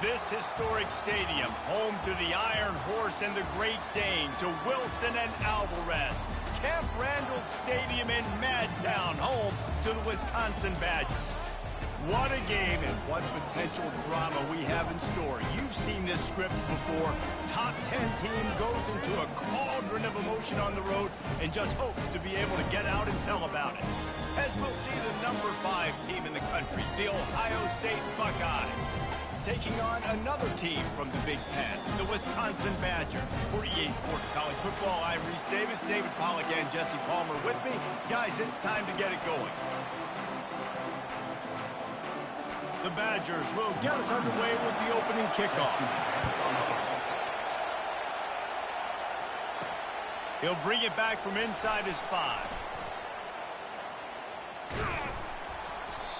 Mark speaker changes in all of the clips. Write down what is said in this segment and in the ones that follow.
Speaker 1: this historic stadium, home to the Iron Horse and the Great Dane, to Wilson and Alvarez. Camp Randall Stadium in Madtown, home to the Wisconsin Badgers. What a game and what potential drama we have in store. You've seen this script before. Top 10 team goes into a cauldron of emotion on the road and just hopes to be able to get out and tell about it. As we'll see the number 5 team in the country, the Ohio State Buckeyes, taking on another team from the Big Ten, the Wisconsin Badgers. For EA Sports College Football, I'm Reese Davis, David Pollack, and Jesse Palmer with me. Guys, it's time to get it going. The Badgers will get us underway with the opening kickoff. He'll bring it back from inside his 5.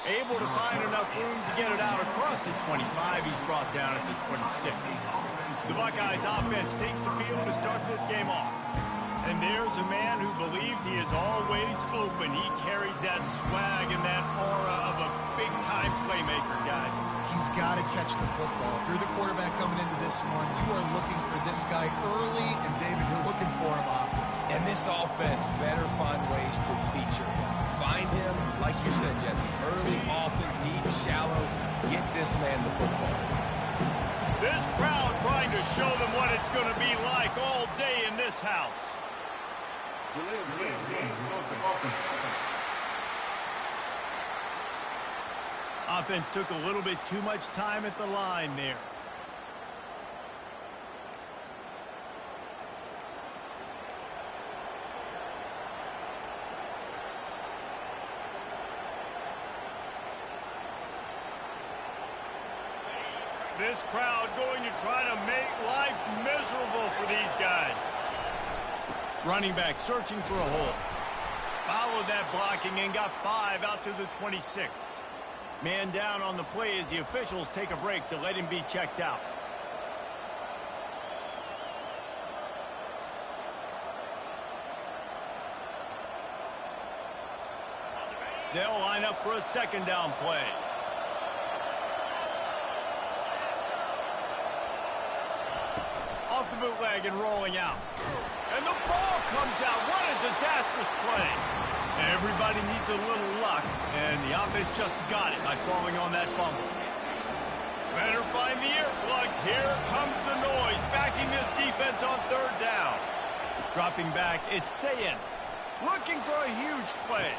Speaker 1: Able to find enough room to get it out across the 25. He's brought down at the 26. The Buckeyes offense takes the field to start this game off. And there's a man who believes he is always open. He carries that swag and that aura of a big-time playmaker, guys.
Speaker 2: He's got to catch the football. If you're the quarterback coming into this one, you are looking for this guy early, and David, you're looking for him often.
Speaker 3: And this offense better find ways to feature him. Find him, like you said, Jesse, early, often, deep, shallow. Get this man the football.
Speaker 1: This crowd trying to show them what it's going to be like all day in this house. Offense took a little bit too much time at the line there. This crowd going to try to make life miserable for these guys. Running back searching for a hole. Followed that blocking and got 5 out to the 26. Man down on the play as the officials take a break to let him be checked out. They'll line up for a second down play. Off the bootleg and rolling out. And the ball comes out. What a disastrous play. Everybody needs a little luck, and the offense just got it by falling on that fumble. Better find the earplugs. Here comes the noise, backing this defense on 3rd down. Dropping back, it's Ncaa, looking for a huge play.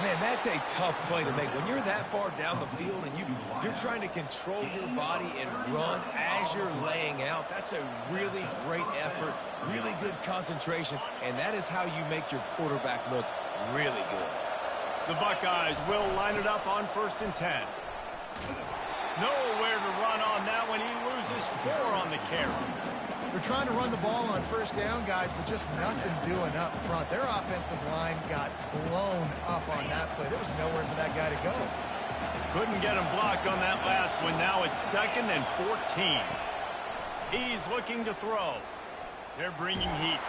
Speaker 3: Man, that's a tough play to make. When you're that far down the field and you're trying to control your body and run as you're laying out, that's a really great effort, really good concentration, and that is how you make your quarterback look really good.
Speaker 1: The Buckeyes will line it up on 1st and 10. Nowhere to run on that one. He loses 4 on the carry.
Speaker 2: They're trying to run the ball on 1st down, guys, but just nothing doing up front. Their offensive line got blown up on that play. There was nowhere for that guy to go.
Speaker 1: Couldn't get him blocked on that last one. Now it's 2nd and 14. He's looking to throw. They're bringing heat.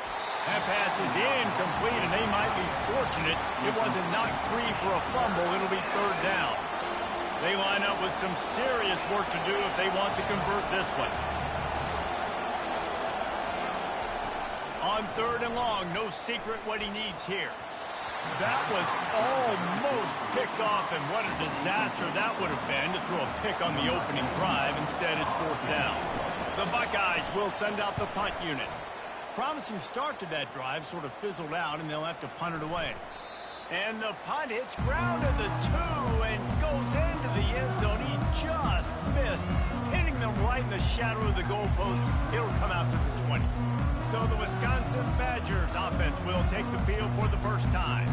Speaker 1: That pass is incomplete, and they might be fortunate it wasn't knocked free for a fumble. It'll be 3rd down. They line up with some serious work to do if they want to convert this one. On 3rd and long, no secret what he needs here. That was almost picked off, and what a disaster that would have been to throw a pick on the opening drive. Instead, it's 4th down. The Buckeyes will send out the punt unit. Promising start to that drive sort of fizzled out, and they'll have to punt it away. And the punt hits ground at the 2 and goes into the end zone. He just missed, hitting them right in the shadow of the goalpost. It'll come out to the 20. So the Wisconsin Badgers offense will take the field for the first time.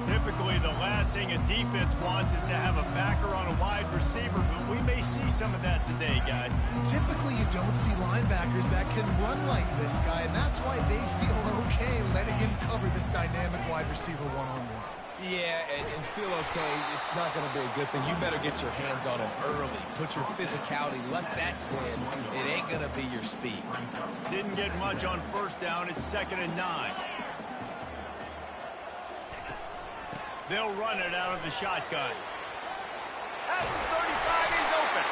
Speaker 1: Typically, the last thing a defense wants is to have a backer on a wide receiver, but we may see some of that today, guys.
Speaker 2: Typically, you don't see linebackers that can run like this guy, and that's why they feel okay letting him cover this dynamic wide receiver one-on-one.
Speaker 3: Yeah, and feel okay, it's not going to be a good thing. You better get your hands on him early. Put your physicality, let that win. It ain't going to be your speed.
Speaker 1: Didn't get much on 1st down. It's 2nd and 9. They'll run it out of the shotgun. At the 35, he's open.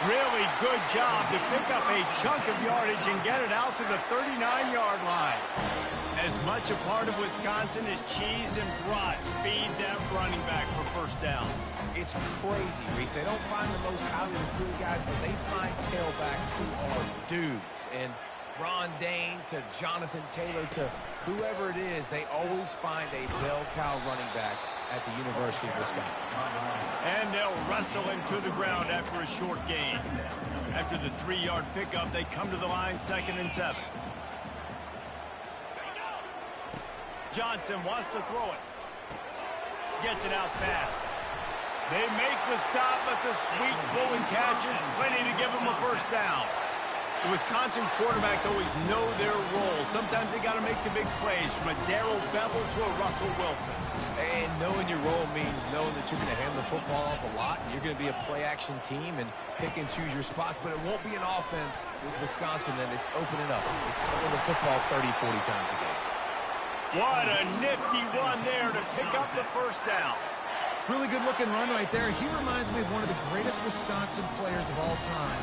Speaker 1: Really good job to pick up a chunk of yardage and get it out to the 39-yard line. As much a part of Wisconsin as cheese and brats feed that running back for first downs.
Speaker 3: It's crazy, Reese. They don't find the most highly recruited guys, but they find tailbacks who are dudes. And Ron Dane to Jonathan Taylor to whoever it is, they always find a bell cow running back at the University of Wisconsin.
Speaker 1: And they'll wrestle him to the ground after a short gain. After the 3-yard pickup, they come to the line 2nd and 7. Johnson wants to throw it. Gets it out fast. They make the stop, but the sweet Bowen catches plenty to give them a first down. The Wisconsin quarterbacks always know their role. Sometimes they got to make the big plays, from a Darrell Bevel to a Russell Wilson.
Speaker 3: And knowing your role means knowing that you're going to hand the football off a lot. And you're going to be a play-action team and pick and choose your spots. But it won't be an offense with Wisconsin that is opening up. It's throwing the football 30, 40 times a game.
Speaker 1: What a nifty run there to pick up the first down.
Speaker 2: Really good-looking run right there. He reminds me of one of the greatest Wisconsin players of all time,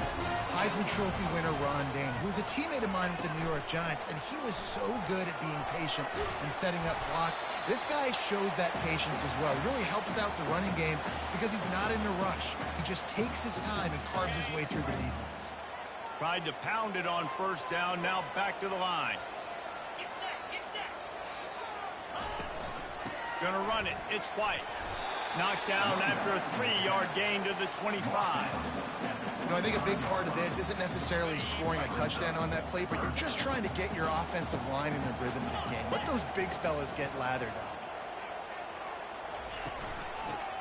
Speaker 2: Heisman Trophy winner Ron Dane, who was a teammate of mine with the New York Giants, and he was so good at being patient and setting up blocks. This guy shows that patience as well. He really helps out the running game because he's not in a rush. He just takes his time and carves his way through the defense.
Speaker 1: Tried to pound it on first down, now back to the line. Gonna run it. It's White. Knocked down after a 3-yard gain to the 25.
Speaker 2: You know, I think a big part of this isn't necessarily scoring a touchdown on that play, but you're just trying to get your offensive line in the rhythm of the game. Let those big fellas get lathered up.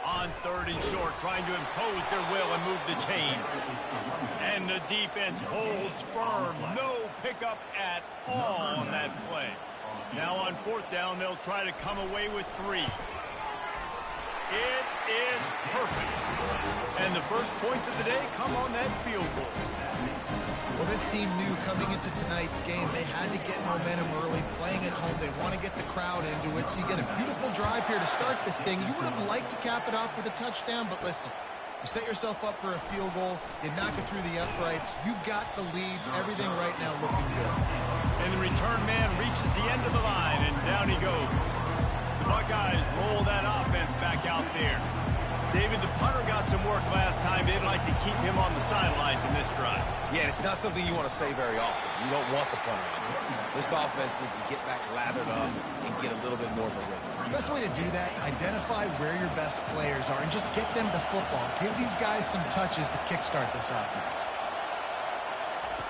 Speaker 1: On 3rd and short, trying to impose their will and move the chains. And the defense holds firm. No pickup at all on that play. Now on 4th down, they'll try to come away with 3. It is perfect. And the first points of the day come on that field goal.
Speaker 2: Well, this team knew coming into tonight's game they had to get momentum early, playing at home. They want to get the crowd into it, so you get a beautiful drive here to start this thing. You would have liked to cap it off with a touchdown, but listen, you set yourself up for a field goal, you knock it through the uprights, you've got the lead, everything right now looking good.
Speaker 1: And the return man reaches the end of the line, and down he goes. The Buckeyes roll that offense back out there. David, the punter got some work last time. They'd like to keep him on the sidelines in this drive.
Speaker 3: Yeah, it's not something you want to say very often. You don't want the punter out there. This offense needs to get back lathered up and get a little bit more of a rhythm.
Speaker 2: The best way to do that, identify where your best players are and just get them the football. Give these guys some touches to kickstart this offense.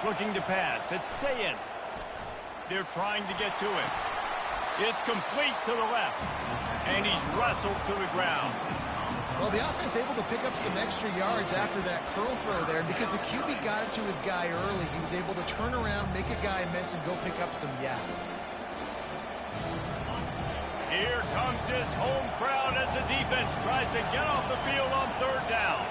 Speaker 1: Looking to pass. It's Ncaa. They're trying to get to him. It's complete to the left. And he's wrestled to the ground.
Speaker 2: Well, the offense able to pick up some extra yards after that curl throw there. Because the QB got it to his guy early, he was able to turn around, make a guy miss, and go pick up some yak.
Speaker 1: Here comes this home crowd as the defense tries to get off the field on 3rd down.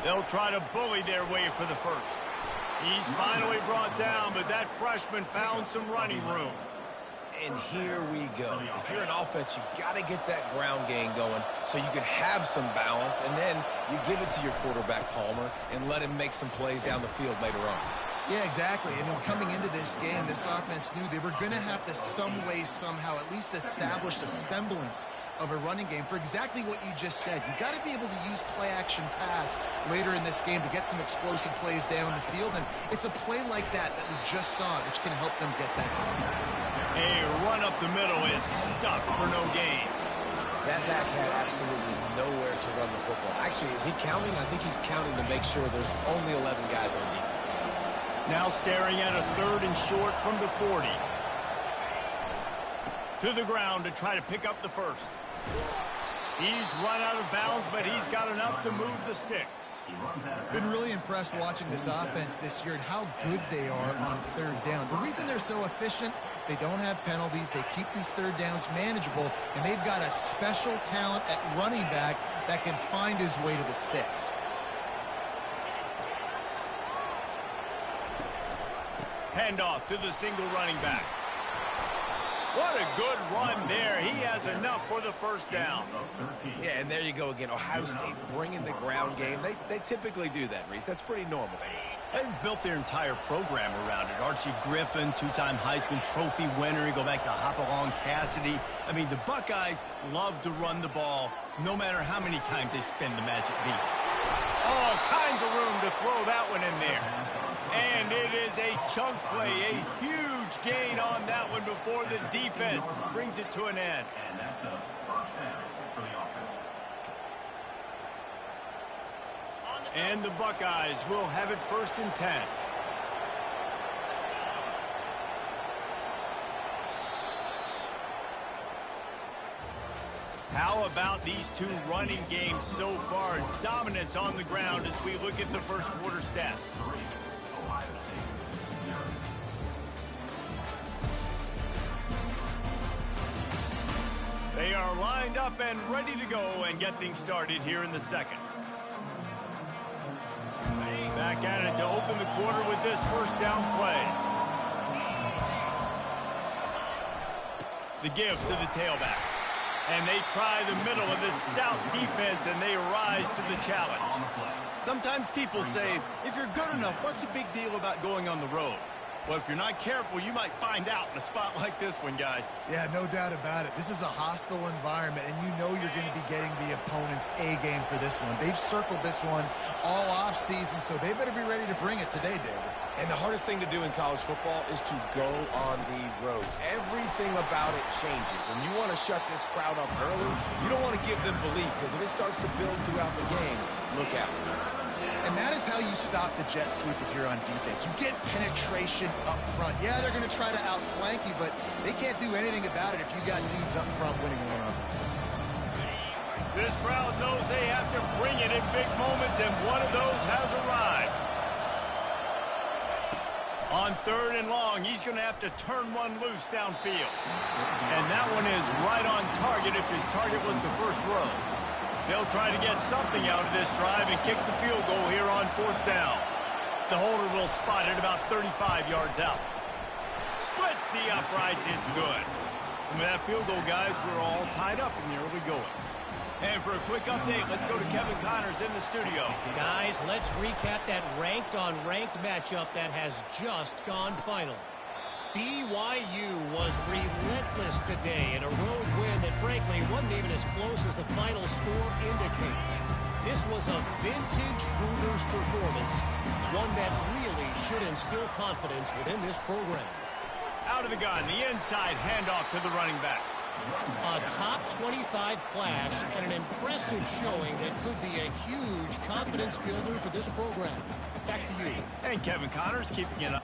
Speaker 1: They'll try to bully their way for the first. He's finally brought down, but that freshman found some running room.
Speaker 3: And here we go. If you're an offense, you got to get that ground game going so you can have some balance, and then you give it to your quarterback, Palmer, and let him make some plays down the field later on.
Speaker 2: Yeah, exactly. And then coming into this game, this offense knew they were going to have to some way, somehow, at least establish a semblance of a running game for exactly what you just said. You got to be able to use play-action pass later in this game to get some explosive plays down the field. And it's a play like that we just saw, which can help them get that going.
Speaker 1: A run up the middle is stuck for no gain.
Speaker 3: That back had absolutely nowhere to run the football. Actually, is he counting? I think he's counting to make sure there's only 11 guys on defense.
Speaker 1: Now staring at a 3rd and short from the 40. To the ground to try to pick up the first. He's run out of bounds, but he's got enough to move the sticks.
Speaker 2: Been really impressed watching this offense this year and how good they are on 3rd down. The reason they're so efficient, they don't have penalties. They keep these 3rd downs manageable, and they've got a special talent at running back that can find his way to the sticks.
Speaker 1: Handoff to the single running back. What a good run there. He has enough for the first down.
Speaker 3: Yeah, and there you go again. Ohio State bringing the ground game. They typically do that, Reese. That's pretty normal for them.
Speaker 1: They've built their entire program around it. Archie Griffin, two-time Heisman Trophy winner. You go back to Hopalong Cassidy. I mean, the Buckeyes love to run the ball no matter how many times they spin the magic beat. All kinds of room to throw that one in there. And it is a chunk play, a huge gain on that one before the defense brings it to an end.
Speaker 4: And that's a first down for the offense.
Speaker 1: And the Buckeyes will have it 1st and 10. How about these two running games so far? Dominance on the ground as we look at the first quarter stats. They are lined up and ready to go and get things started here in the second. Back at it to open the quarter with this first down play. The give to the tailback. And they try the middle of this stout defense, and they rise to the challenge. Sometimes people say, if you're good enough, what's the big deal about going on the road? Well, if you're not careful, you might find out in a spot like this one, guys.
Speaker 2: Yeah, no doubt about it. This is a hostile environment, and you know you're going to be getting the opponent's A game for this one. They've circled this one all off season, so they better be ready to bring it today, David.
Speaker 3: And the hardest thing to do in college football is to go on the road. Everything about it changes, and you want to shut this crowd up early. You don't want to give them belief, because if it starts to build throughout the game, look out.
Speaker 2: And that is how you stop the jet sweep if you're on defense. You get penetration up front. Yeah, they're going to try to outflank you, but they can't do anything about it if you got dudes up front winning one-on-one.
Speaker 1: This crowd knows they have to bring it in big moments, and one of those has arrived. On 3rd and long, he's going to have to turn one loose downfield. And that one is right on target if his target was the first row. They'll try to get something out of this drive and kick the field goal here on 4th down. The holder will spot it about 35 yards out. Splits the uprights. It's good. And with that field goal, guys, we're all tied up in the early going. And for a quick update, let's go to Kevin Connors in the studio.
Speaker 5: Guys, let's recap that ranked-on-ranked matchup that has just gone final. BYU was relentless today in a road win that, frankly, wasn't even as close as the final score indicates. This was a vintage Cougars performance, one that really should instill confidence within this program.
Speaker 1: Out of the gun, the inside handoff to the running back.
Speaker 5: A top 25 clash and an impressive showing that could be a huge confidence builder for this program. Back to you.
Speaker 1: And Kevin Connors keeping it up.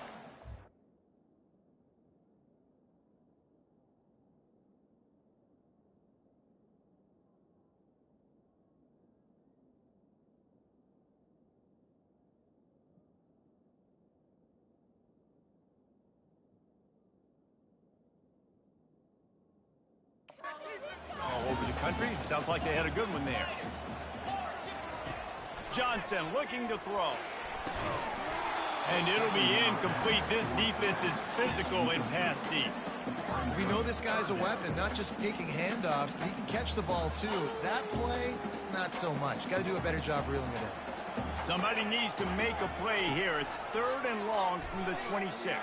Speaker 1: All over the country. Sounds like they had a good one there. Johnson looking to throw. And it'll be incomplete. This defense is physical and pass deep.
Speaker 2: We know this guy's a weapon, not just taking handoffs, but he can catch the ball too. That play, not so much. Got to do a better job reeling it in.
Speaker 1: Somebody needs to make a play here. It's 3rd and long from the 26.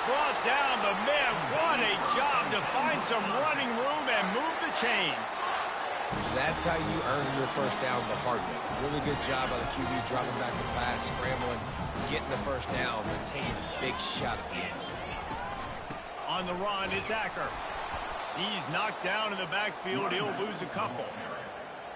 Speaker 1: Brought down, but man, what a job to find some running room and move the chains.
Speaker 3: That's how you earn your first down the hard way. Really good job by the QB dropping back the pass, scrambling, getting the first down, retaining a big shot at the end.
Speaker 1: On the run, it's Acker. He's knocked down in the backfield. He'll lose a couple.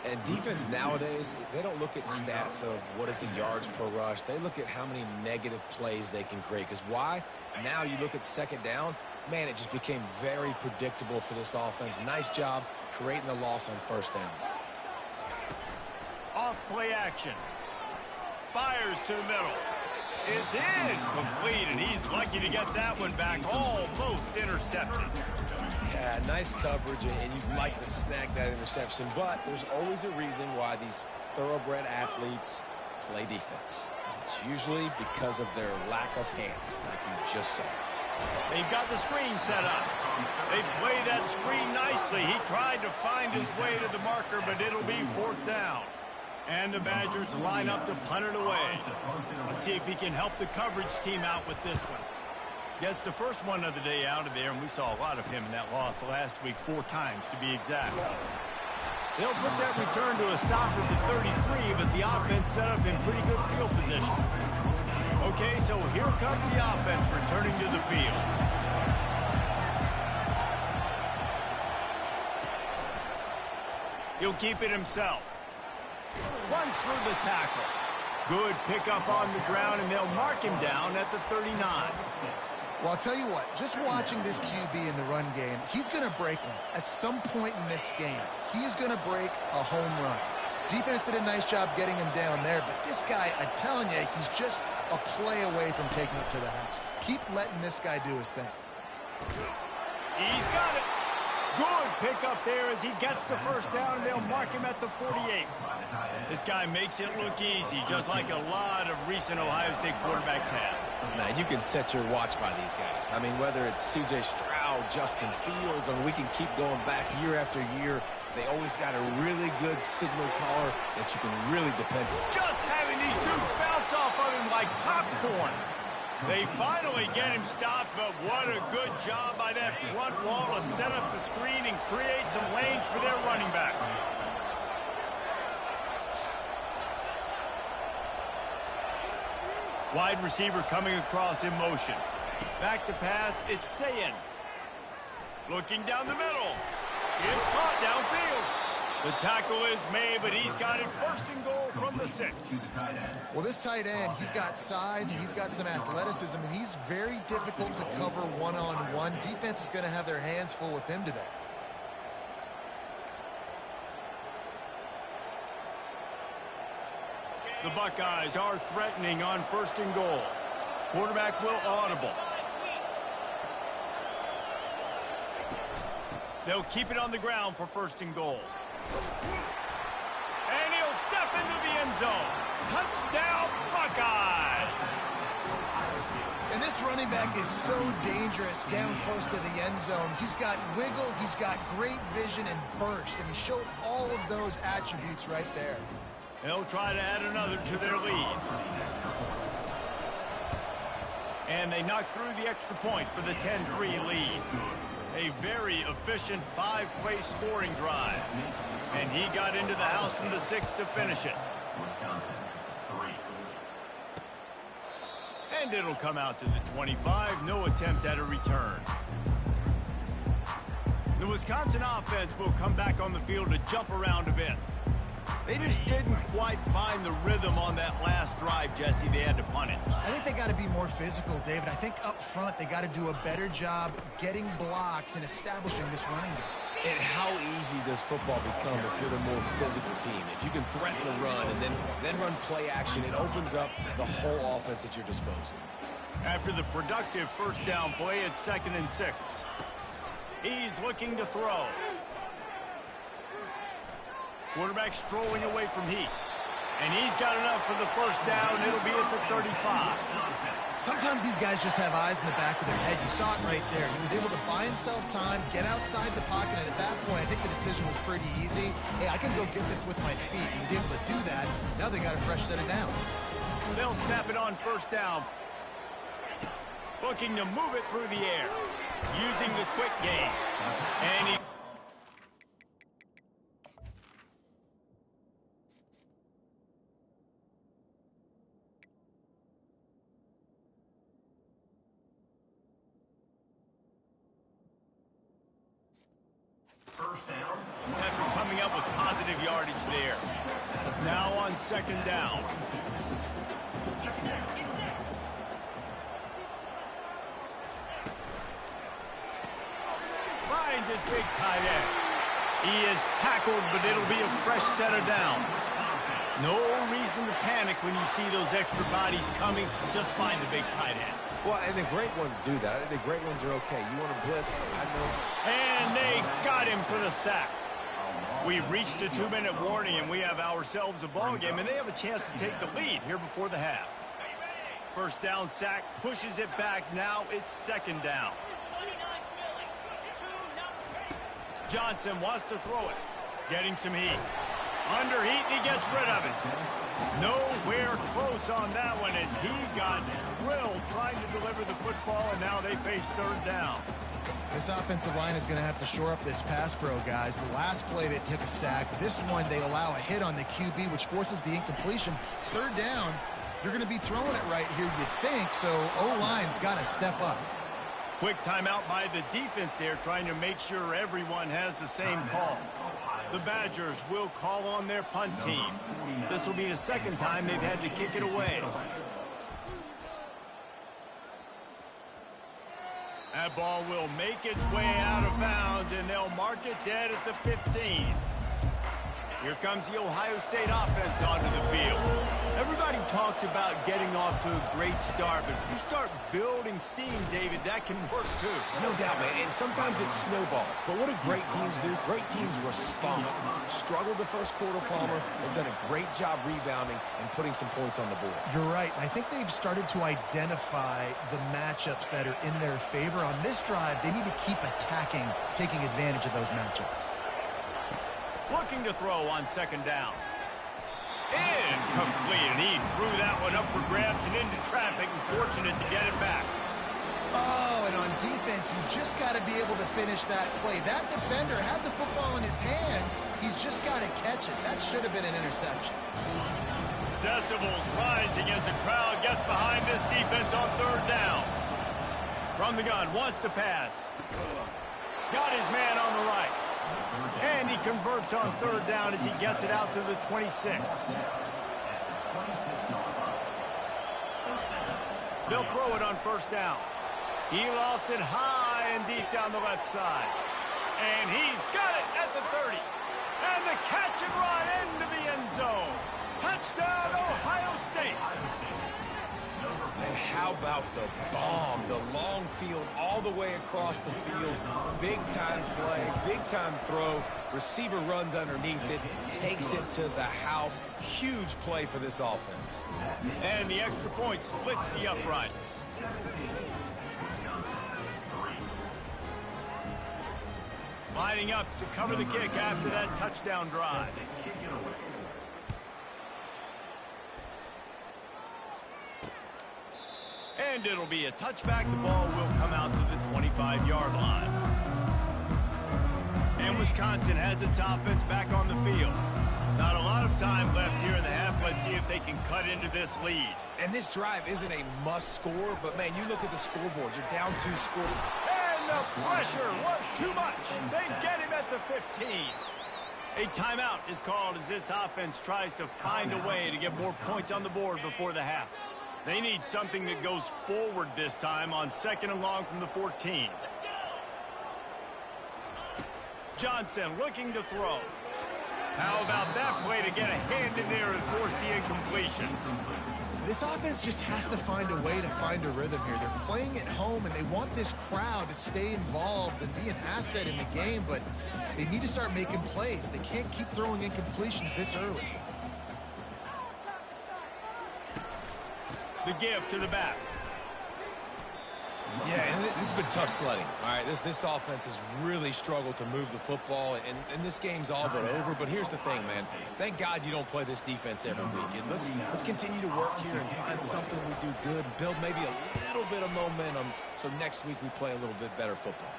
Speaker 3: And defense nowadays, they don't look at stats of what is the yards per rush. They look at how many negative plays they can create. Because why? Now you look at 2nd down, man, it just became very predictable for this offense. Nice job creating the loss on 1st down.
Speaker 1: Off play action. Fires to the middle. It's incomplete, and he's lucky to get that one back. Almost intercepted.
Speaker 3: Yeah, nice coverage, and you'd like to snag that interception, but there's always a reason why these thoroughbred athletes play defense. It's usually because of their lack of hands, like you just saw.
Speaker 1: They've got the screen set up. They play that screen nicely. He tried to find his way to the marker, but it'll be 4th down. And the Badgers line up to punt it away. Let's see if he can help the coverage team out with this one. Gets the first one of the day out of there, and we saw a lot of him in that loss last week, 4 times to be exact. They'll put that return to a stop at the 33, but the offense set up in pretty good field position. Okay, so here comes the offense returning to the field. He'll keep it himself. Runs through the tackle. Good pickup on the ground, and they'll mark him down at the 39.
Speaker 2: Well, I'll tell you what, just watching this QB in the run game, he's going to break one. At some point in this game, he's going to break a home run. Defense did a nice job getting him down there, but this guy, I'm telling you, he's just a play away from taking it to the house. Keep letting this guy do his thing.
Speaker 1: He's got it. Good pickup there as he gets the first down, and they'll mark him at the 48. This guy makes it look easy, just like a lot of recent Ohio State quarterbacks have.
Speaker 3: Man, you can set your watch by these guys. I mean, whether it's C.J. Stroud, Justin Fields, and we can keep going back year after year, they always got a really good signal caller that you can really depend on.
Speaker 1: Just having these two bounce off of him like popcorn. They finally get him stopped, but what a good job by that front wall to set up the screen and create some lanes for their running back. Wide receiver coming across in motion. Back to pass, it's Ncaa. Looking down the middle. It's caught downfield. The tackle is made, but he's got it 1st and goal from the 6.
Speaker 2: Well, this tight end, he's got size and he's got some athleticism, and he's very difficult to cover one-on-one. Defense is going to have their hands full with him today.
Speaker 1: The Buckeyes are threatening on 1st and goal. Quarterback will audible. They'll keep it on the ground for 1st and goal. And he'll step into the end zone. Touchdown, Buckeyes!
Speaker 2: And this running back is so dangerous down close to the end zone. He's got wiggle, he's got great vision and burst, and he showed all of those attributes right there.
Speaker 1: They'll try to add another to their lead. And they knock through the extra point for the 10-3 lead. A very efficient 5-play scoring drive. And he got into the house from the 6 to finish it. And it'll come out to the 25. No attempt at a return. The Wisconsin offense will come back on the field to jump around a bit. They just didn't quite find the rhythm on that last drive, Jesse. They had to punt it.
Speaker 2: I think they got to be more physical, David. I think up front they got to do a better job getting blocks and establishing this running game.
Speaker 3: And how easy does football become if you're the more physical team? If you can threaten the run and then run play action, it opens up the whole offense at your disposal.
Speaker 1: After the productive 1st down play, it's 2nd and 6. He's looking to throw. Quarterback strolling away from heat. And he's got enough for the 1st down. It'll be at the 35.
Speaker 2: Sometimes these guys just have eyes in the back of their head. You saw it right there. He was able to buy himself time, get outside the pocket, and at that point, I think the decision was pretty easy. Hey, I can go get this with my feet. He was able to do that. Now they got a fresh set of downs.
Speaker 1: They'll snap it on 1st down. Looking to move it through the air. Using the quick game. And he... After coming up with positive yardage there. Now on 2nd down. Finds his big tight end. He is tackled, but it'll be a fresh set of downs. No reason to panic when you see those extra bodies coming. Just find the big tight end.
Speaker 3: Well, and the great ones do that. I think the great ones are okay. You want to blitz? I know.
Speaker 1: And they got him for the sack. We've reached the 2-minute warning, and we have ourselves a ball game, and they have a chance to take the lead here before the half. first down sack, pushes it back. Now it's second down. Johnson wants to throw it. Getting some heat. Under heat, and he gets rid of it. Nowhere close on that one as he got drilled trying to deliver the football, and now they face third down.
Speaker 2: This offensive line is going to have to shore up this pass pro, guys. The last play they took a sack. This one they allow a hit on the QB, which forces the incompletion. Third down, you're going to be throwing it right here, you think, so O-line's got to step up.
Speaker 1: Quick timeout by the defense there, trying to make sure everyone has the same call. The Badgers will call on their punt team. This will be the second time they've had to kick it away. That ball will make its way out of bounds, and they'll mark it dead at the 15. Here comes the Ohio State offense onto the field. Everybody talks about getting off to a great start, but if you start building steam, David, that can work too.
Speaker 3: No doubt, man, and sometimes it snowballs. But what do great teams do? Great teams respond. Struggled the first quarter, Palmer. They've done a great job rebounding and putting some points on the board.
Speaker 2: You're right. I think they've started to identify the matchups that are in their favor. On this drive, they need to keep attacking, taking advantage of those matchups.
Speaker 1: Looking to throw on second down. Incomplete, and he threw that one up for grabs and into traffic, and fortunate to get it back.
Speaker 2: Oh, and on defense, you just got to be able to finish that play. That defender had the football in his hands. He's just got to catch it. That should have been an interception.
Speaker 1: Decibels rising as the crowd gets behind this defense on third down. From the gun, wants to pass. Got his man on the right. And he converts on third down as he gets it out to the 26. They'll throw it on first down. He lofts it high and deep down the left side. And he's got it at the 30. And the catch and run into the end zone. Touchdown, Ohio State.
Speaker 3: And how about the bomb, the long field all the way across the field. Big-time play, big-time throw. Receiver runs underneath it, takes it to the house. Huge play for this offense.
Speaker 1: And the extra point splits the uprights. Lining up to cover the kick after that touchdown drive. And it'll be a touchback. The ball will come out to the 25-yard line. And Wisconsin has its offense back on the field. Not a lot of time left here in the half. Let's see if they can cut into this lead.
Speaker 3: And this drive isn't a must score, but, man, you look at the scoreboard. You're down 2 scores.
Speaker 1: And the pressure was too much. They get him at the 15. A timeout is called as this offense tries to find a way to get more points on the board before the half. They need something that goes forward this time on second and long from the 14. Johnson looking to throw. How about that play to get a hand in there and force the incompletion?
Speaker 2: This offense just has to find a way to find a rhythm here. They're playing at home, and they want this crowd to stay involved and be an asset in the game, but they need to start making plays. They can't keep throwing incompletions this early.
Speaker 1: The give to the back.
Speaker 3: Yeah, and this has been tough sledding. All right, this offense has really struggled to move the football, and this game's all but over. But here's the thing, man. Thank God you don't play this defense every week. And let's continue to work here and find something we do good, build maybe a little bit of momentum so next week we play a little bit better football.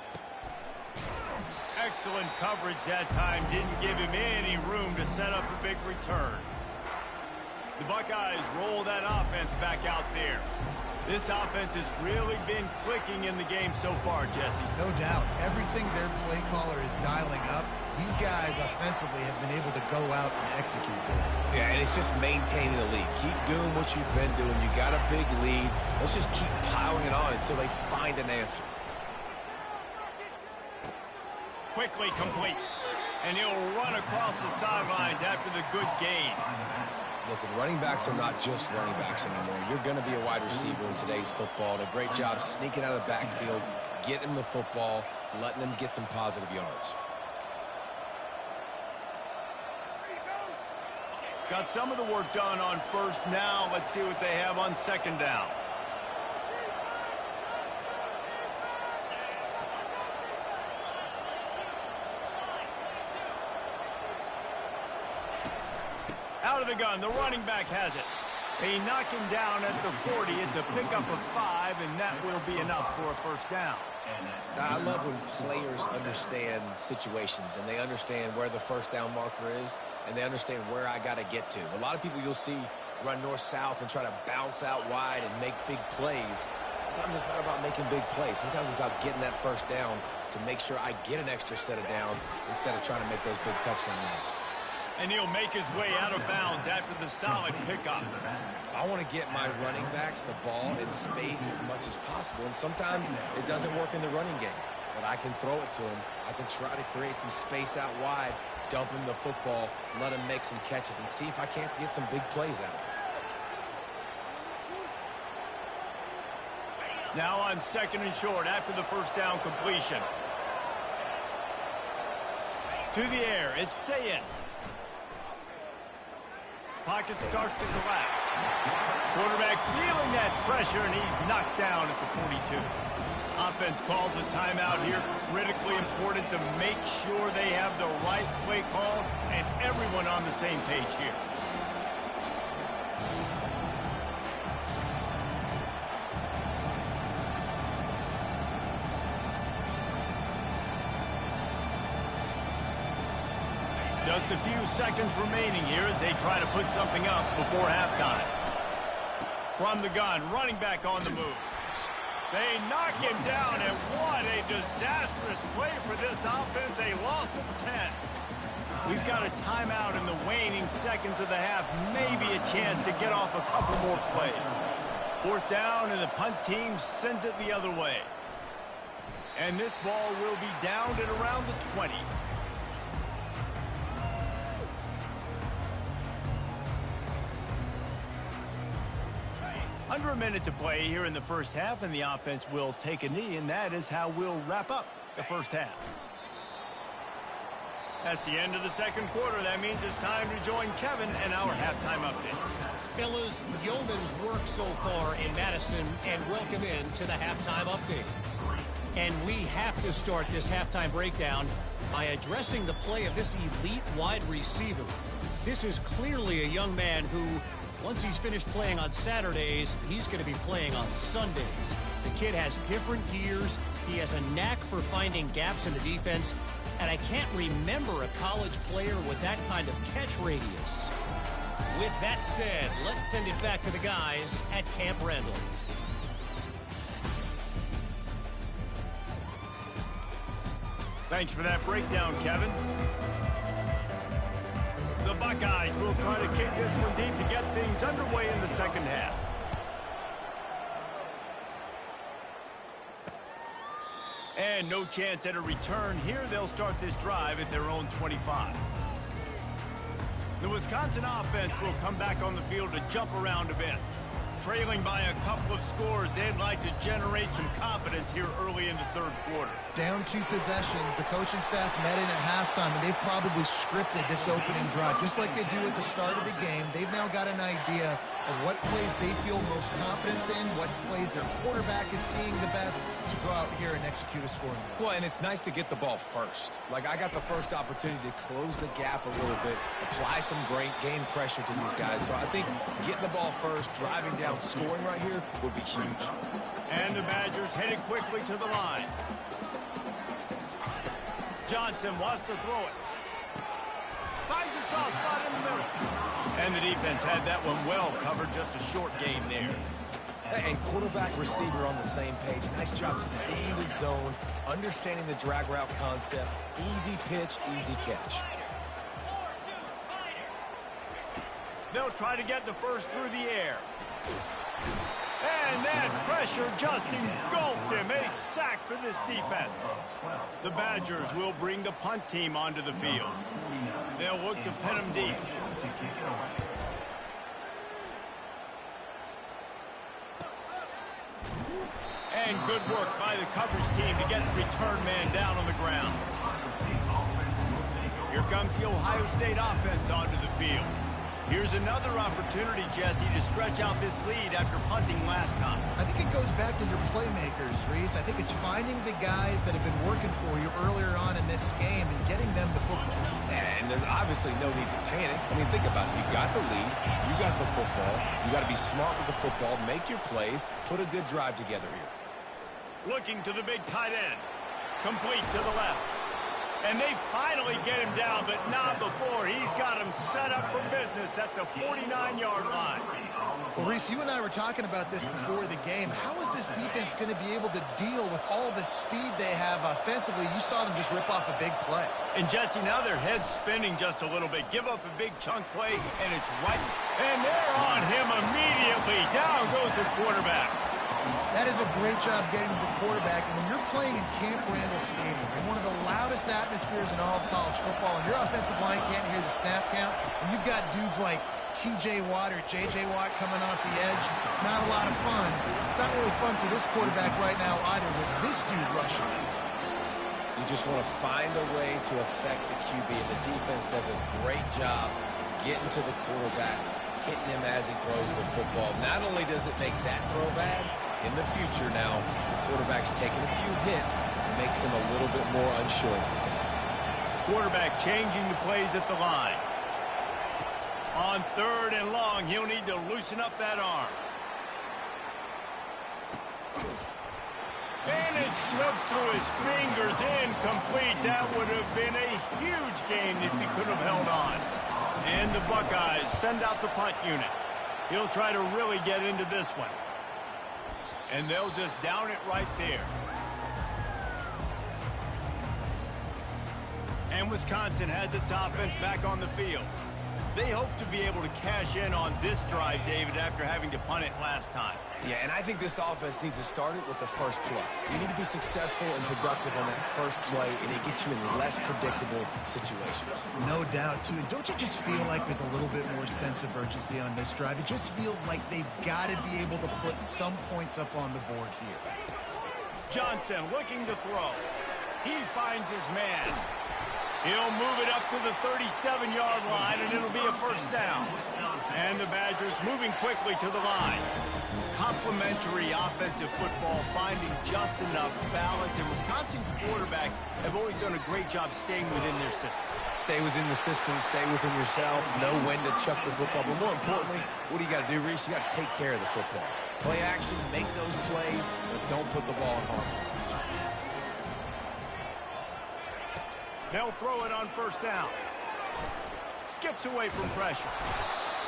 Speaker 1: Excellent coverage that time. Didn't give him any room to set up a big return. The Buckeyes roll that offense back out there. This offense has really been clicking in the game so far, Jesse.
Speaker 2: No doubt. Everything their play caller is dialing up, these guys offensively have been able to go out and execute good.
Speaker 3: Yeah, and it's just maintaining the lead. Keep doing what you've been doing. You got a big lead. Let's just keep piling it on until they find an answer.
Speaker 1: Quickly complete. And he'll run across the sidelines after the good gain.
Speaker 3: Listen, running backs are not just running backs anymore. You're going to be a wide receiver in today's football. And a great job sneaking out of the backfield, getting the football, letting them get some positive yards.
Speaker 1: Got some of the work done on first. Now let's see what they have on second down. Out of the gun, the running back has it. They knock him down at the 40. It's a pickup of 5, and that will be enough for a first down.
Speaker 3: I love when players understand situations, and they understand where the first down marker is, and they understand where I got to get to. A lot of people you'll see run north-south and try to bounce out wide and make big plays. Sometimes it's not about making big plays. Sometimes it's about getting that first down to make sure I get an extra set of downs instead of trying to make those big touchdown runs.
Speaker 1: And he'll make his way out of bounds after the solid pickup.
Speaker 3: I want to get my running backs the ball in space as much as possible, and sometimes it doesn't work in the running game. But I can throw it to him. I can try to create some space out wide, dump him the football, let him make some catches, and see if I can't get some big plays out of it.
Speaker 1: Now on 2nd and short after the first down completion. To the air, it's Ncaa. Pocket starts to collapse. Quarterback feeling that pressure, and he's knocked down at the 42. Offense calls a timeout here. Critically important to make sure they have the right play call and everyone on the same page here. Just a few seconds remaining here as they try to put something up before halftime. From the gun, running back on the move. They knock him down, and what a disastrous play for this offense. A loss of 10. We've got a timeout in the waning seconds of the half. Maybe a chance to get off a couple more plays. 4th down, and the punt team sends it the other way. And this ball will be downed at around the 20. Under a minute to play here in the first half, and the offense will take a knee, and that is how we'll wrap up the first half. That's the end of the second quarter. That means it's time to join Kevin and our halftime update.
Speaker 5: Fellas, yeoman's work so far in Madison, and welcome in to the halftime update. And we have to start this halftime breakdown by addressing the play of this elite wide receiver. This is clearly a young man who, once he's finished playing on Saturdays, he's going to be playing on Sundays. The kid has different gears. He has a knack for finding gaps in the defense. And I can't remember a college player with that kind of catch radius. With that said, let's send it back to the guys at Camp Randall.
Speaker 1: Thanks for that breakdown, Kevin. The Buckeyes will try to kick this one deep to get things underway in the second half. And no chance at a return here. They'll start this drive at their own 25. The Wisconsin offense will come back on the field to jump around a bit. Trailing by a couple of scores, they'd like to generate some confidence here early in the third quarter.
Speaker 2: Down 2 possessions, the coaching staff met in at halftime, and they've probably scripted this opening drive. Just like they do at the start of the game, they've now got an idea of what plays they feel most confident in, what plays their quarterback is seeing the best to go out here and execute a scoring drive.
Speaker 3: Well, and it's nice to get the ball first. Like, I got the first opportunity to close the gap a little bit, apply some great game pressure to these guys. So I think getting the ball first, driving down, scoring right here would be huge.
Speaker 1: And the Badgers headed quickly to the line. Johnson wants to throw it. Finds a soft spot in the middle. And the defense had that one well covered. Just a short game there.
Speaker 3: And quarterback receiver on the same page. Nice job seeing the zone, understanding the drag route concept. Easy pitch, easy catch.
Speaker 1: They'll try to get the first through the air. And that pressure just engulfed him. A sack for this defense. The Badgers will bring the punt team onto the field. They'll look to pin him deep. And good work by the coverage team to get the return man down on the ground. Here comes the Ohio State offense onto the field. Here's another opportunity, Jesse, to stretch out this lead after punting last time.
Speaker 2: I think it goes back to your playmakers, Reese. I think it's finding the guys that have been working for you earlier on in this game and getting them the football.
Speaker 3: And there's obviously no need to panic. I mean, think about it. You got the lead. You got the football. You got to be smart with the football. Make your plays. Put a good drive together here.
Speaker 1: Looking to the big tight end. Complete to the left. And they finally get him down, but not before. He's got him set up for business at the 49-yard line.
Speaker 2: Well, Reese, you and I were talking about this before the game. How is this defense going to be able to deal with all the speed they have offensively? You saw them just rip off a big play.
Speaker 1: And, Jesse, now their head's spinning just a little bit. Give up a big chunk play, and it's right. And they're on him immediately. Down goes the quarterback.
Speaker 2: That is a great job getting to the quarterback. And when you're playing in Camp Randall Stadium, in one of the loudest atmospheres in all of college football, and your offensive line can't hear the snap count, and you've got dudes like T.J. Watt or J.J. Watt coming off the edge, it's not a lot of fun. It's not really fun for this quarterback right now either with this dude rushing.
Speaker 3: You just want to find a way to affect the QB, and the defense does a great job getting to the quarterback, hitting him as he throws the football. Not only does it make that throw bad, in the future now, the quarterback's taking a few hits, makes him a little bit more unsure of himself.
Speaker 1: Quarterback changing the plays at the line. On 3rd and long, he'll need to loosen up that arm. And it slips through his fingers, incomplete. That would have been a huge gain if he could have held on. And the Buckeyes send out the punt unit. He'll try to really get into this one. And they'll just down it right there. And Wisconsin has its offense back on the field. They hope to be able to cash in on this drive, David, after having to punt it last time.
Speaker 3: Yeah, and I think this offense needs to start it with the first play. You need to be successful and productive on that first play, and it gets you in less predictable situations.
Speaker 2: No doubt, too. And don't you just feel like there's a little bit more sense of urgency on this drive? It just feels like they've got to be able to put some points up on the board here.
Speaker 1: Johnson looking to throw. He finds his man. He'll move it up to the 37-yard line, and it'll be a first down. And the Badgers moving quickly to the line. Complementary offensive football, finding just enough balance. And Wisconsin quarterbacks have always done a great job staying within their system.
Speaker 3: Stay within the system, stay within yourself, know when to chuck the football. But more importantly, what do you got to do, Reese? You got to take care of the football. Play action, make those plays, but don't put the ball in harm's way.
Speaker 1: They'll throw it on first down. Skips away from pressure.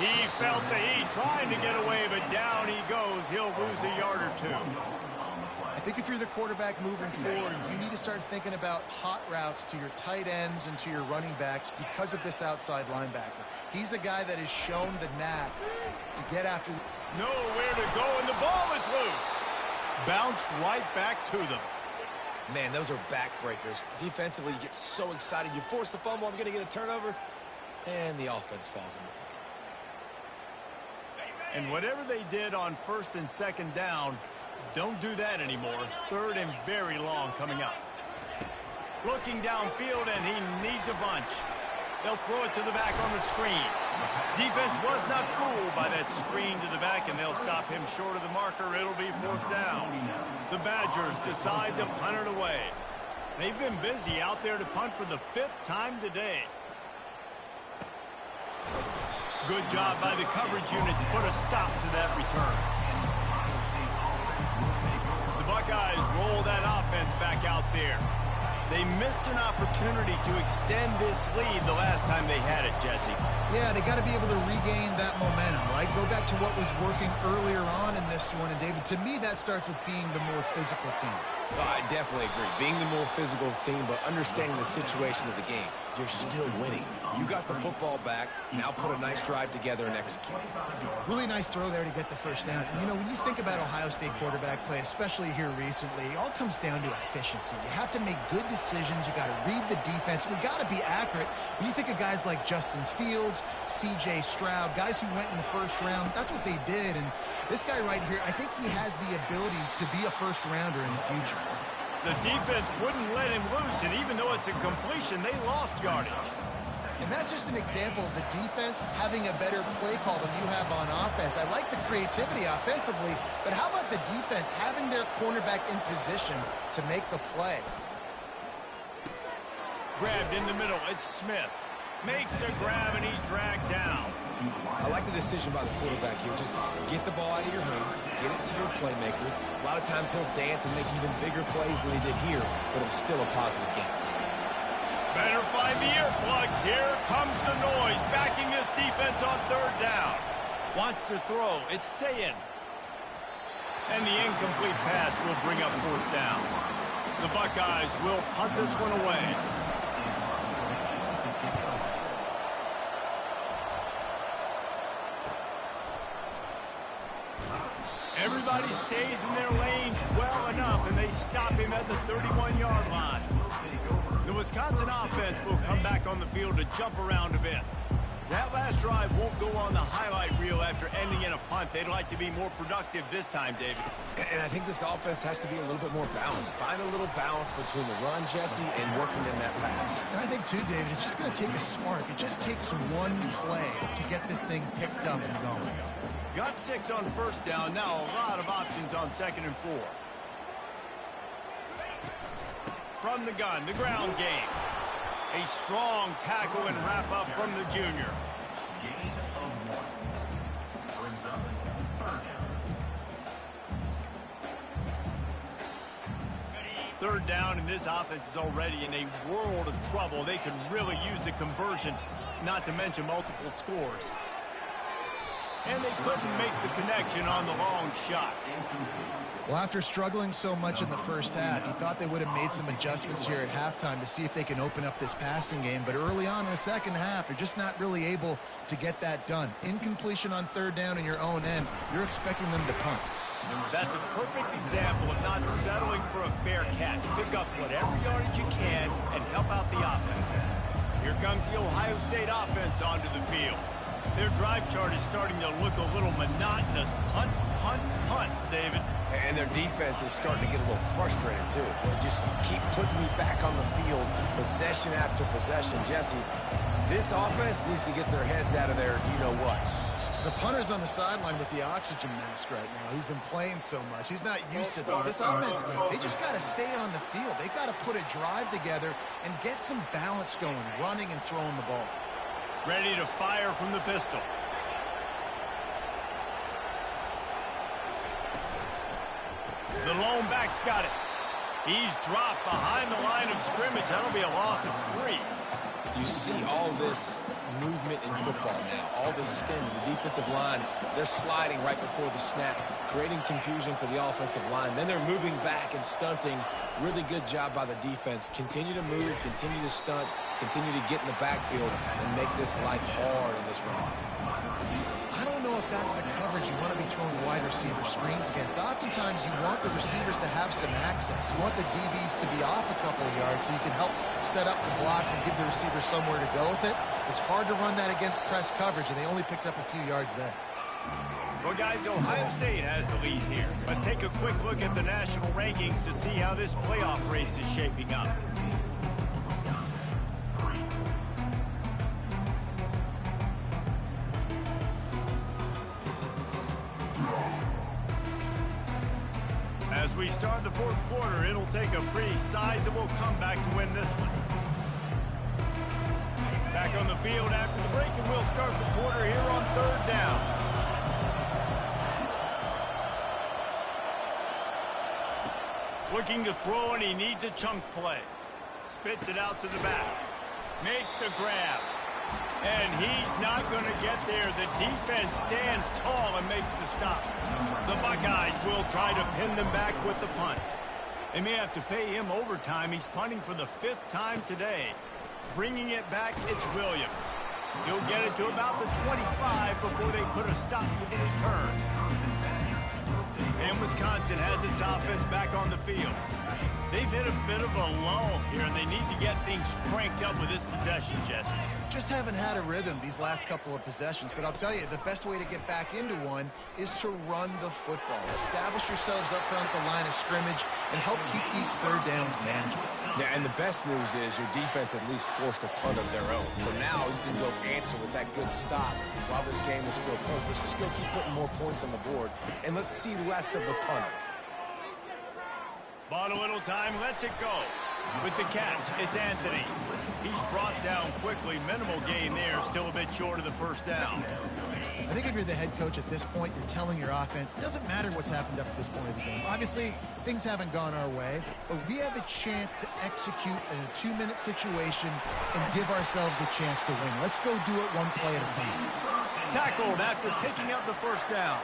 Speaker 1: He felt the heat trying to get away, but down he goes. He'll lose a yard or two.
Speaker 2: I think if you're the quarterback moving forward, you need to start thinking about hot routes to your tight ends and to your running backs because of this outside linebacker. He's a guy that has shown the knack to get after.
Speaker 1: Nowhere to go, and the ball is loose. Bounced right back to them.
Speaker 3: Man, those are backbreakers. Defensively, you get so excited. You force the fumble, I'm going to get a turnover, and the offense falls in the field.
Speaker 1: And whatever they did on 1st and 2nd down, don't do that anymore. 3rd and very long coming up. Looking downfield, and he needs a bunch. They'll throw it to the back on the screen. Defense was not fooled by that screen to the back, and they'll stop him short of the marker. It'll be 4th down. The Badgers decide to punt it away. They've been busy out there to punt for the 5th time today. Good job by the coverage unit to put a stop to that return. The Buckeyes roll that offense back out there. They missed an opportunity to extend this lead the last time they had it, Jesse.
Speaker 2: Yeah, they got to be able to regain that momentum, right? Go back to what was working earlier on in this one. And, David, to me, that starts with being the more physical team.
Speaker 3: Well, I definitely agree. Being the more physical team, but understanding the situation of the game. You're still winning. You got the football back. Now put a nice drive together and execute.
Speaker 2: Really nice throw there to get the first down. And, you know, when you think about Ohio State quarterback play, especially here recently, it all comes down to efficiency. You have to make good decisions. You got to read the defense. You got to be accurate. When you think of guys like Justin Fields, C.J. Stroud, guys who went in the first round, that's what they did. And this guy right here, I think he has the ability to be a first-rounder in the future.
Speaker 1: The defense wouldn't let him loose, and even though it's a completion, they lost yardage.
Speaker 2: And that's just an example of the defense having a better play call than you have on offense. I like the creativity offensively, but how about the defense having their cornerback in position to make the play?
Speaker 1: Grabbed in the middle, it's Smith. Makes a grab, and he's dragged down.
Speaker 3: I like the decision by the quarterback here. Just get the ball out of your hands, get it to your playmaker. A lot of times he'll dance and make even bigger plays than he did here, but it was still a positive game.
Speaker 1: Better find the earplugs. Here comes the noise, backing this defense on third down. Wants to throw. It's Ncaa. And the incomplete pass will bring up fourth down. The Buckeyes will punt this one away. Everybody stays in their lanes well enough, and they stop him at the 31-yard line. The Wisconsin offense will come back on the field to jump around a bit. That last drive won't go on the highlight reel after ending in a punt. They'd like to be more productive this time, David.
Speaker 3: And I think this offense has to be a little bit more balanced. Find a little balance between the run, Jesse, and working in that pass.
Speaker 2: And I think, too, David, it's just going to take a spark. It just takes one play to get this thing picked up and going.
Speaker 1: Got 6 on first down. Now a lot of options on 2nd and 4. From the gun, the ground game. A strong tackle and wrap up from the junior. Third down, and this offense is already in a world of trouble. They could really use a conversion, not to mention multiple scores. And they couldn't make the connection on the long shot.
Speaker 2: Well, after struggling so much in the first half, you thought they would have made some adjustments here at halftime to see if they can open up this passing game. But early on in the second half, they're just not really able to get that done. Incompletion on third down in your own end, you're expecting them to punt.
Speaker 1: That's a perfect example of not settling for a fair catch. Pick up whatever yardage you can and help out the offense. Here comes the Ohio State offense onto the field. Their drive chart is starting to look a little monotonous. Punt, punt, punt, David.
Speaker 3: And their defense is starting to get a little frustrated, too. They just keep putting me back on the field, possession after possession. Jesse, this offense needs to get their heads out of their you-know-whats.
Speaker 2: The punter's on the sideline with the oxygen mask right now. He's been playing so much. He's not used to this. This offense, they just got to stay on the field. They've got to put a drive together and get some balance going, running and throwing the ball.
Speaker 1: Ready to fire from the pistol. The lone back's got it. He's dropped behind the line of scrimmage. That'll be a loss of 3.
Speaker 3: You see all this movement in football now, all this stemming. The defensive line, they're sliding right before the snap, creating confusion for the offensive line. Then they're moving back and stunting. Really good job by the defense. Continue to move, continue to stunt, continue to get in the backfield and make this life hard in this run.
Speaker 2: I don't know if that's the coverage you want to be throwing wide receiver screens against. Oftentimes you want the receivers to have some access. You want the DBs to be off a couple of yards so you can help set up the blocks and give the receiver somewhere to go with it. It's hard to run that against press coverage, and they only picked up a few yards there.
Speaker 1: Well, guys, Ohio State has the lead here. Let's take a quick look at the national rankings to see how this playoff race is shaping up. As we start the fourth quarter, it'll take a pretty sizable comeback to win this one. Back on the field after the break, and we'll start the quarter here on third down. Looking to throw, and he needs a chunk play. Spits it out to the back. Makes the grab. And he's not going to get there. The defense stands tall and makes the stop. The Buckeyes will try to pin them back with the punt. They may have to pay him overtime. He's punting for the 5th time today. Bringing it back, it's Williams. He'll get it to about the 25 before they put a stop to the return. And Wisconsin has its offense back on the field. They've hit a bit of a lull here, and they need to get things cranked up with this possession, Jesse.
Speaker 2: Just haven't had a rhythm these last couple of possessions, but I'll tell you, the best way to get back into one is to run the football. Establish yourselves up front at the line of scrimmage and help keep these third downs manageable.
Speaker 3: Yeah, and the best news is your defense at least forced a punt of their own. So now you can go answer with that good stop while this game is still close. Let's just go keep putting more points on the board, and let's see less of the punter.
Speaker 1: Bought a little time, lets it go. With the catch, it's Anthony. He's dropped down quickly. Minimal gain there, still a bit short of the first down.
Speaker 2: I think if you're the head coach at this point, you're telling your offense, it doesn't matter what's happened up to this point of the game. Obviously, things haven't gone our way, but we have a chance to execute in a 2-minute situation and give ourselves a chance to win. Let's go do it one play at a time.
Speaker 1: Tackled after picking up the first down.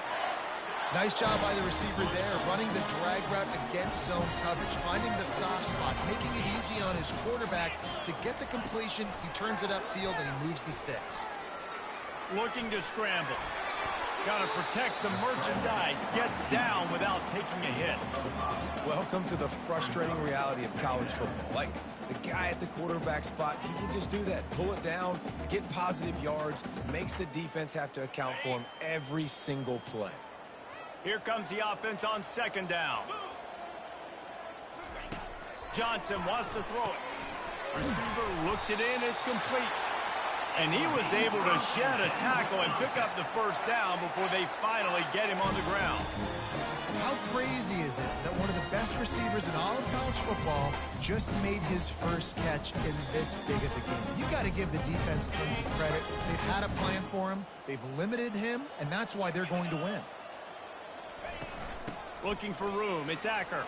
Speaker 2: Nice job by the receiver there, running the drag route against zone coverage, finding the soft spot, making it easy on his quarterback to get the completion. He turns it upfield and he moves the sticks.
Speaker 1: Looking to scramble. Got to protect the merchandise. Gets down without taking a hit.
Speaker 3: Welcome to the frustrating reality of college football. Like, the guy at the quarterback spot, he can just do that. Pull it down, get positive yards, makes the defense have to account for him every single play.
Speaker 1: Here comes the offense on second down. Johnson wants to throw it. Receiver looks it in. It's complete. And he was able to shed a tackle and pick up the first down before they finally get him on the ground.
Speaker 2: How crazy is it that one of the best receivers in all of college football just made his first catch in this big of a game? You got to give the defense tons of credit. They've had a plan for him. They've limited him, and that's why they're going to win.
Speaker 1: Looking for room. It's Acker.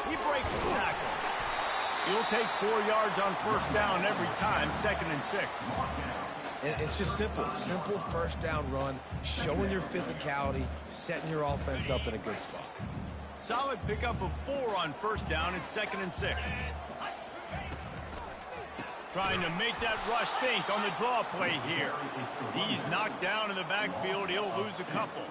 Speaker 1: He breaks the tackle. He'll take 4 yards on first down every time, 2nd and 6.
Speaker 3: And it's just simple first down run, showing your physicality, setting your offense up in a good spot.
Speaker 1: Solid pickup of 4 on first down. It's 2nd and 6. Trying to make that rush think on the draw play here. He's knocked down in the backfield. He'll lose a couple.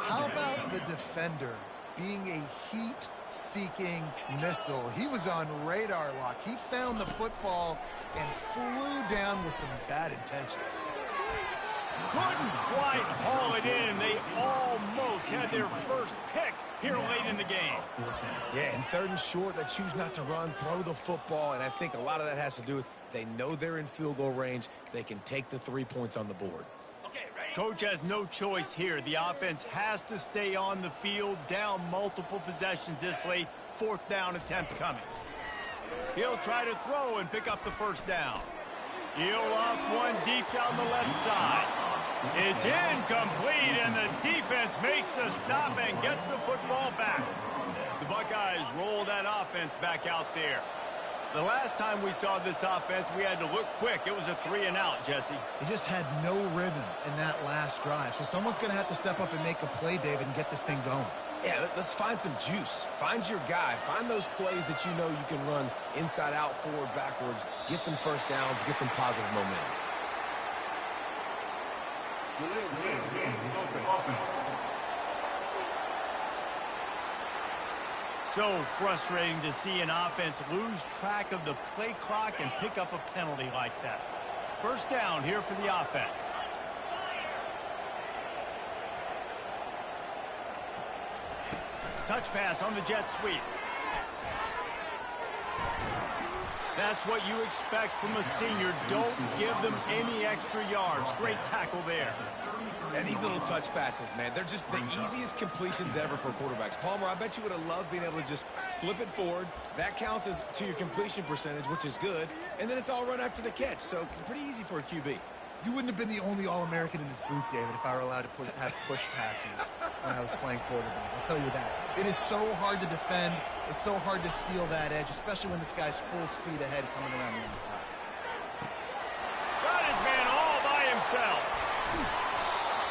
Speaker 2: How about the defender being a heat-seeking missile? He was on radar lock. He found the football and flew down with some bad intentions.
Speaker 1: Couldn't quite haul it in. They almost had their first pick here late in the game.
Speaker 3: Yeah, and 3rd and short, they choose not to run, throw the football, and I think a lot of that has to do with they know they're in field goal range. They can take the 3 points on the board.
Speaker 1: Coach has no choice here. The offense has to stay on the field, down multiple possessions this late. 4th down attempt coming. He'll try to throw and pick up the first down. He'll off one deep down the left side. It's incomplete, and the defense makes the stop and gets the football back. The Buckeyes roll that offense back out there. The last time we saw this offense, we had to look quick. It was a 3 and out, Jesse.
Speaker 2: He just had no rhythm in that last drive. So someone's going to have to step up and make a play, David, and get this thing going.
Speaker 3: Yeah, let's find some juice. Find your guy. Find those plays that you know you can run inside out, forward, backwards. Get some first downs. Get some positive momentum.
Speaker 1: So frustrating to see an offense lose track of the play clock and pick up a penalty like that. First down here for the offense. Touch pass on the jet sweep. That's what you expect from a senior. Don't give them any extra yards. Great tackle there.
Speaker 3: And these little touch passes, man, they're just the easiest completions ever for quarterbacks. Palmer, I bet you would have loved being able to just flip it forward. That counts as to your completion percentage, which is good. And then it's all run after the catch, so pretty easy for a QB.
Speaker 2: You wouldn't have been the only All-American in this booth, David, if I were allowed to have push passes when I was playing quarterback. I'll tell you that. It is so hard to defend. It's so hard to seal that edge, especially when this guy's full speed ahead coming around the inside.
Speaker 1: Got his man all by himself.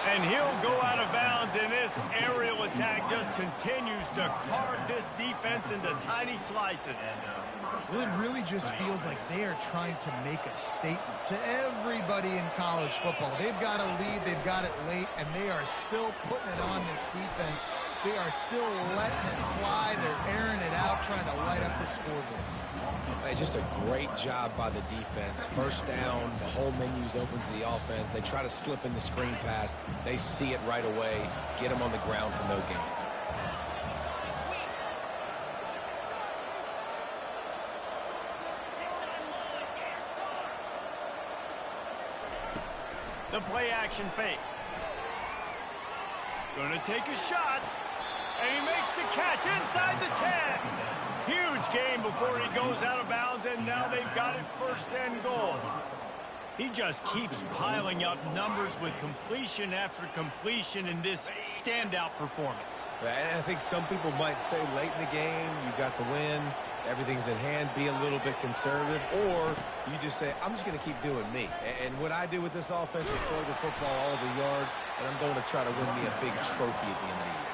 Speaker 1: And he'll go out of bounds, and this aerial attack just continues to carve this defense into tiny slices.
Speaker 2: Well, it really just feels like they are trying to make a statement to everybody in college football. They've got a lead, they've got it late, and they are still putting it on this defense. They are still letting it fly. They're airing it out, trying to light up the scoreboard.
Speaker 3: Hey, just a great job by the defense. First down, the whole menu's open to the offense. They try to slip in the screen pass. They see it right away, get them on the ground for no gain.
Speaker 1: The play action fake. Gonna take a shot, and he makes the catch inside the 10. Huge game before he goes out of bounds, and now they've got it first and goal. He just keeps piling up numbers with completion after completion in this standout performance.
Speaker 3: And I think some people might say late in the game, you got the win, everything's in hand, be a little bit conservative, or you just say, I'm just going to keep doing me. And what I do with this offense is throw the football all over the yard, and I'm going to try to win me a big trophy at the end of the year.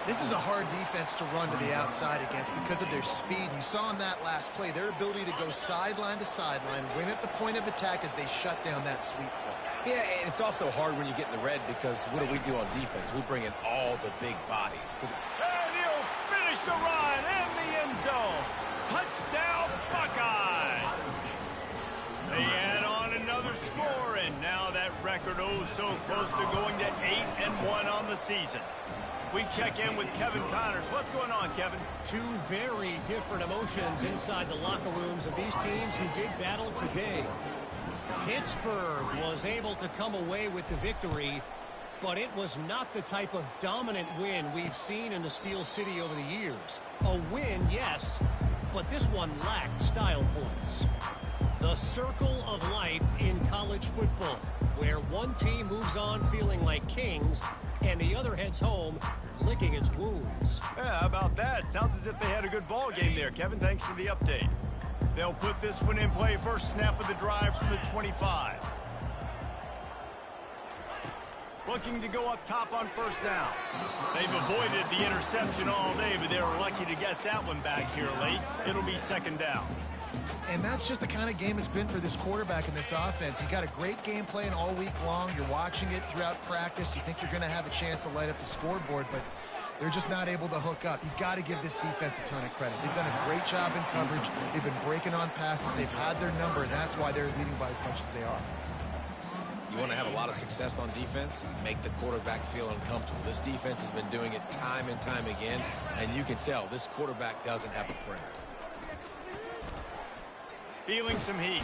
Speaker 2: This is a hard defense to run to the outside against because of their speed. You saw in that last play their ability to go sideline to sideline, win at the point of attack as they shut down that sweep play.
Speaker 3: Yeah, and it's also hard when you get in the red because what do we do on defense? We bring in all the big bodies. So
Speaker 1: and he'll finish the run in the end zone. Touchdown, Buckeyes! They add on another score, and now that record so close to going to 8-1 on the season. We check in with Kevin Connors. What's going on, Kevin?
Speaker 5: Two very different emotions inside the locker rooms of these teams who did battle today. Pittsburgh was able to come away with the victory, but it was not the type of dominant win we've seen in the Steel City over the years. A win, yes, but this one lacked style points. The circle of life in college football, where one team moves on feeling like kings and the other heads home licking its wounds.
Speaker 1: Yeah, how about that? Sounds as if they had a good ball game there, Kevin. Thanks for the update. They'll put this one in play. First snap of the drive from the 25. Looking to go up top on first down. They've avoided the interception all day, but they were lucky to get that one back here late. It'll be second down.
Speaker 2: And that's just the kind of game it's been for this quarterback in this offense. You got a great game plan all week long. You're watching it throughout practice. You think you're going to have a chance to light up the scoreboard, but they're just not able to hook up. You've got to give this defense a ton of credit. They've done a great job in coverage. They've been breaking on passes. They've had their number, and that's why they're leading by as much as they are.
Speaker 3: you want to have a lot of success on defense, make the quarterback feel uncomfortable. This defense has been doing it time and time again, and you can tell this quarterback doesn't have a prayer.
Speaker 1: Feeling some heat.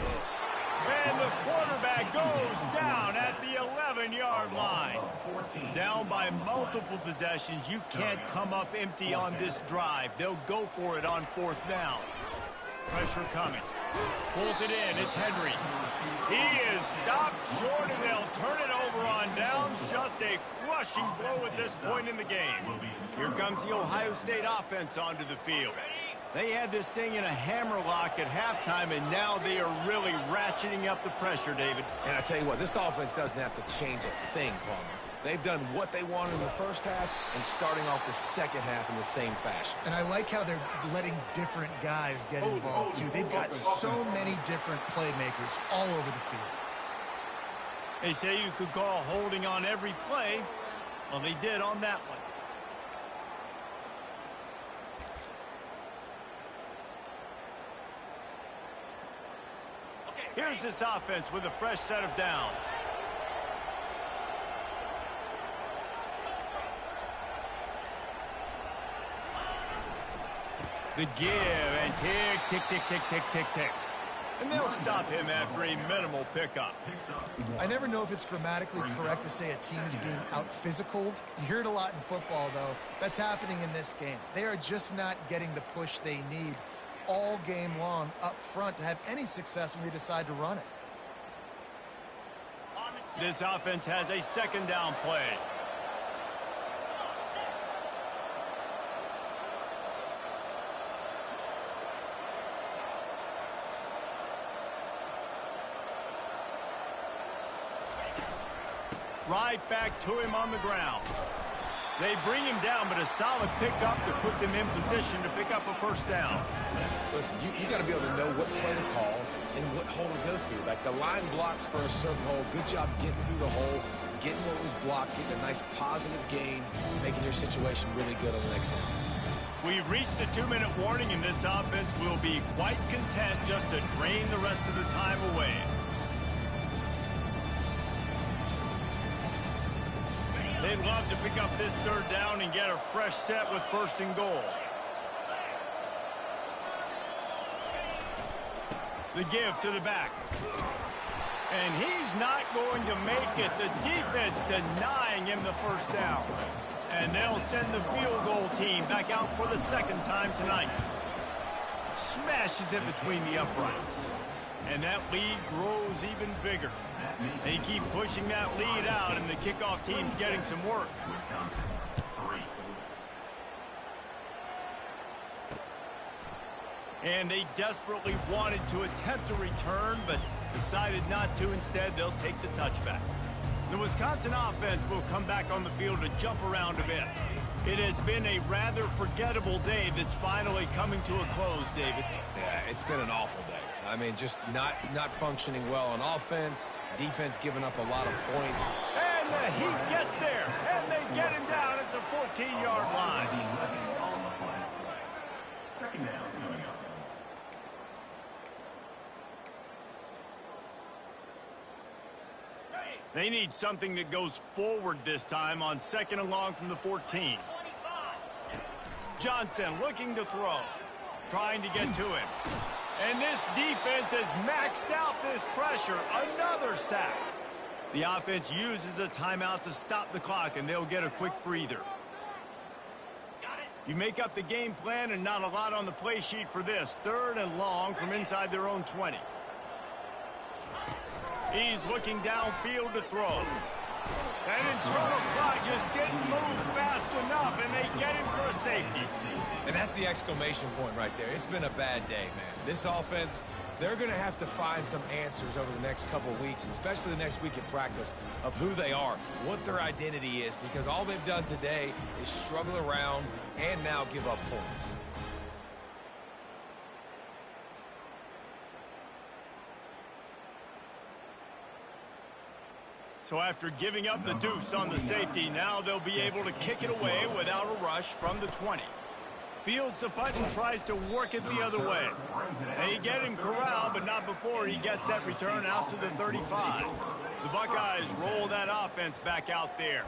Speaker 1: And the quarterback goes down at the 11-yard line. Down by multiple possessions. You can't come up empty on this drive. They'll go for it on fourth down. Pressure coming. Pulls it in. It's Henry. He is stopped short, and they'll turn it over on downs. Just a crushing blow at this point in the game. Here comes the Ohio State offense onto the field. They had this thing in a hammerlock at halftime, and now they are really ratcheting up the pressure, David.
Speaker 3: And I tell you what, this offense doesn't have to change a thing, Palmer. They've done what they wanted in the first half and starting off the second half in the same fashion.
Speaker 2: And I like how they're letting different guys get involved, too. They've got so many different playmakers all over the field.
Speaker 1: They say you could call holding on every play. Well, they did on that one. Here's this offense with a fresh set of downs. The give, and tick, tick, tick, tick, tick, tick, tick. And they'll stop him after a minimal pickup.
Speaker 2: I never know if it's grammatically correct to say a team is being out-physicaled. You hear it a lot in football, though. That's happening in this game. They are just not getting the push they need all game long up front to have any success when they decide to run it.
Speaker 1: This offense has a second down play. Right back to him on the ground. They bring him down, but a solid pickup to put them in position to pick up a first down.
Speaker 3: Listen, you got to be able to know what play to call and what hole to go through. Like the line blocks for a certain hole. Good job getting through the hole, getting what was blocked, getting a nice positive gain, making your situation really good on the next one.
Speaker 1: We've reached the 2-minute warning, and this offense will be quite content just to drain the rest of the time away. They'd love to pick up this third down and get a fresh set with first and goal. The give to the back. And he's not going to make it. The defense denying him the first down. And they'll send the field goal team back out for the second time tonight. smashes it between the uprights. And that lead grows even bigger. They keep pushing that lead out, and the kickoff team's getting some work.
Speaker 4: Wisconsin, 3.
Speaker 1: And they desperately wanted to attempt a return, but decided not to. Instead, they'll take the touchback. The Wisconsin offense will come back on the field to jump around a bit. It has been a rather forgettable day that's finally coming to a close, David.
Speaker 3: Yeah, it's been an awful day. I mean, just not functioning well on offense, defense giving up a lot of points.
Speaker 1: And the Heat gets there, and they get him down at the 14-yard line.
Speaker 4: On the play. Second down coming up.
Speaker 1: They need something that goes forward this time on 2nd and long from the 14. Johnson looking to throw, trying to get to him. And this defense has maxed out this pressure. Another sack. The offense uses a timeout to stop the clock, and they'll get a quick breather. You make up the game plan, and not a lot on the play sheet for this. 3rd and long from inside their own 20. He's looking downfield to throw. That internal clock just didn't move fast enough, and they get him for a safety.
Speaker 3: And that's the exclamation point right there. It's been a bad day, man. This offense, they're going to have to find some answers over the next couple of weeks, especially the next week in practice, of who they are, what their identity is, because all they've done today is struggle around and now give up points.
Speaker 1: So after giving up the deuce on the safety, now they'll be able to kick it away without a rush from the 20. Fields the punt and tries to work it the other way. They get him corralled, but not before he gets that return out to the 35. The Buckeyes roll that offense back out there.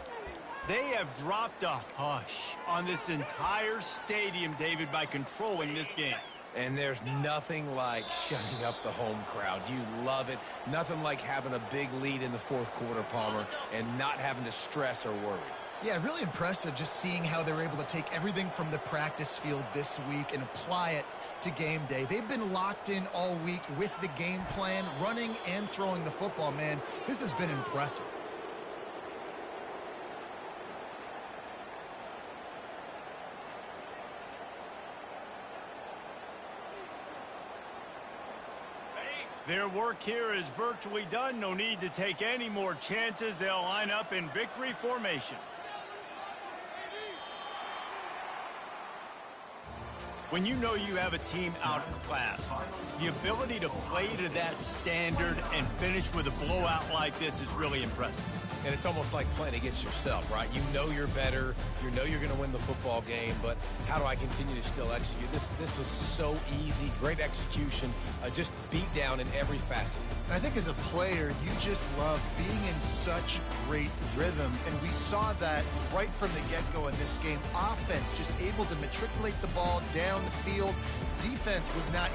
Speaker 1: They have dropped a hush on this entire stadium, David, by controlling this game.
Speaker 3: And there's nothing like shutting up the home crowd. You love it. Nothing like having a big lead in the 4th quarter, Palmer, and not having to stress or worry.
Speaker 2: Yeah, really impressive just seeing how they were able to take everything from the practice field this week and apply it to game day. They've been locked in all week with the game plan, running and throwing the football, man. This has been impressive.
Speaker 1: Their work here is virtually done. No need to take any more chances. They'll line up in victory formation. When you know you have a team outclassed, the ability to play to that standard and finish with a blowout like this is really impressive.
Speaker 3: And it's almost like playing against yourself, right? You know you're better. You know you're going to win the football game, but how do I continue to still execute? This was so easy. Great execution. Just beat down in every facet.
Speaker 2: I think as a player, you just love being in such great rhythm, and we saw that right from the get-go in this game. Offense just able to matriculate the ball down the field. Defense was not